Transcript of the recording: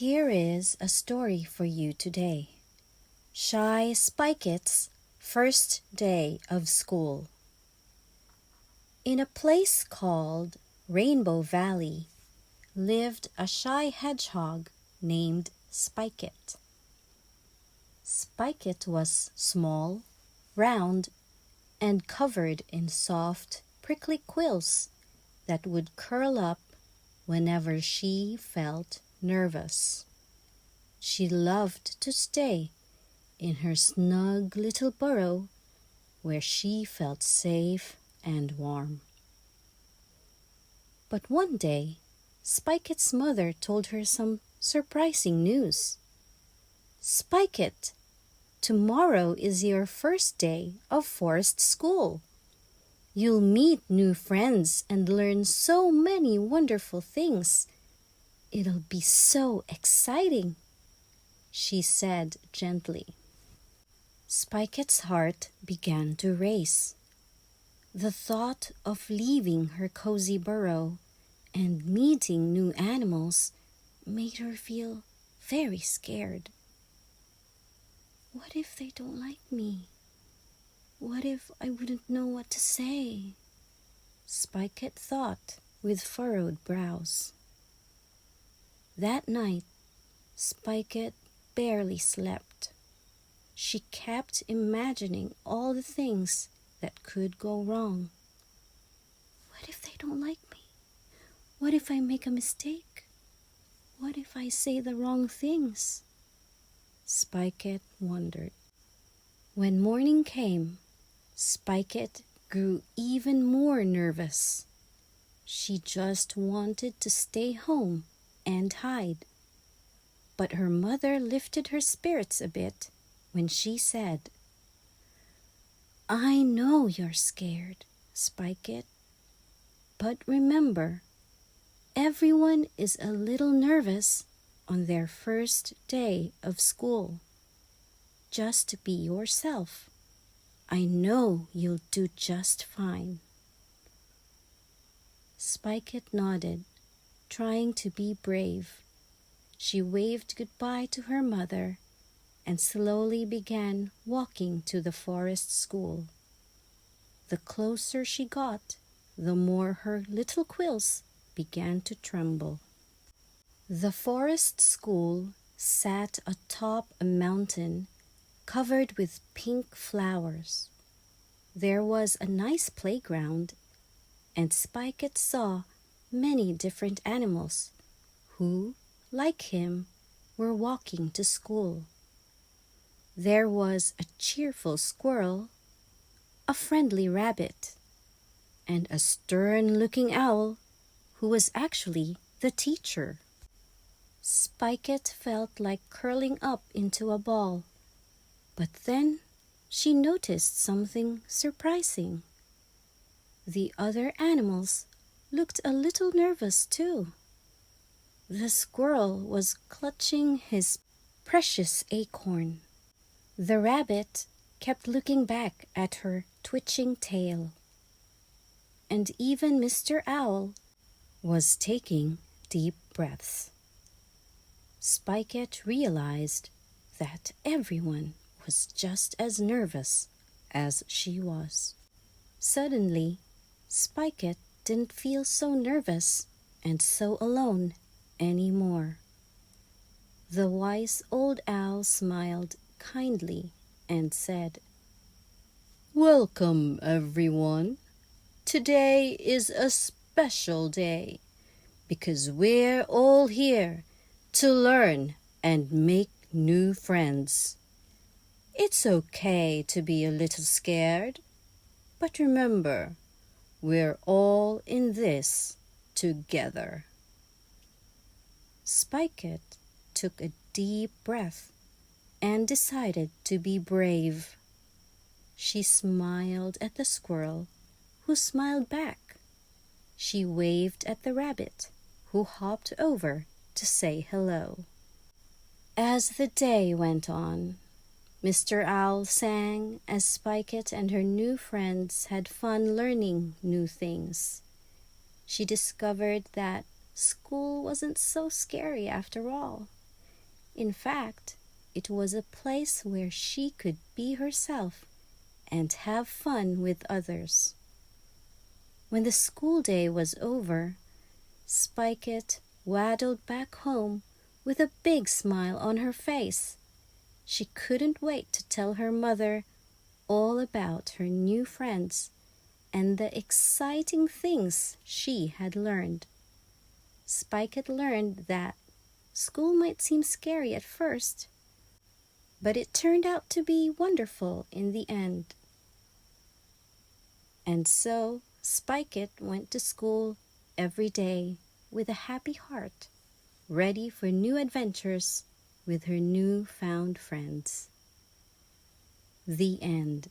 Here is a story for you today. Shy Spikette's first day of school. In a place called Rainbow Valley lived a shy hedgehog named Spikette. Spikette was small, round, and covered in soft, prickly quills that would curl up whenever she felt nervous. She loved to stay in her snug little burrow where she felt safe and warm. But one day, Spikette's mother told her some surprising news. "Spikette, tomorrow is your first day of forest school. You'll meet new friends and learn so many wonderful things. It'll be so exciting," she said gently. Spikette's heart began to race. The thought of leaving her cozy burrow and meeting new animals made her feel very scared. What if they don't like me? What if I wouldn't know what to say? Spikette thought with furrowed brows. That night, Spikette barely slept. She kept imagining all the things that could go wrong. What if they don't like me? What if I make a mistake? What if I say the wrong things? Spikette wondered. When morning came, Spikette grew even more nervous. She just wanted to stay home and hide. But her mother lifted her spirits a bit when she said, "I know you're scared, Spikette, but remember, everyone is a little nervous on their first day of school. Just be yourself. I know you'll do just fine." Spikette nodded, trying to be brave. She waved goodbye to her mother and slowly began walking to the forest school. The closer she got, the more her little quills began to tremble. The forest school sat atop a mountain covered with pink flowers. There was a nice playground, and Spikette saw many different animals who, like him, were walking to school. There was a cheerful squirrel, a friendly rabbit, and a stern-looking owl who was actually the teacher. Spikette felt like curling up into a ball, but then she noticed something surprising. The other animals looked a little nervous too. The squirrel was clutching his precious acorn. The rabbit kept looking back at her twitching tail. And even Mr. Owl was taking deep breaths. Spikette realized that everyone was just as nervous as she was. Suddenly, Spikette didn't feel so nervous and so alone anymore. The wise old owl smiled kindly and said, "Welcome, everyone. Today is a special day because we're all here to learn and make new friends. It's okay to be a little scared, but remember, we're all in this together." Spikette took a deep breath and decided to be brave. She smiled at the squirrel, who smiled back. She waved at the rabbit, who hopped over to say hello. As the day went on, Mr. Owl sang as Spikette and her new friends had fun learning new things. She discovered that school wasn't so scary after all. In fact, it was a place where she could be herself and have fun with others. When the school day was over, Spikette waddled back home with a big smile on her face. She couldn't wait to tell her mother all about her new friends and the exciting things she had learned. Spikette learned that school might seem scary at first, but it turned out to be wonderful in the end. And so Spikette went to school every day with a happy heart, ready for new adventures with her new found friends. The end.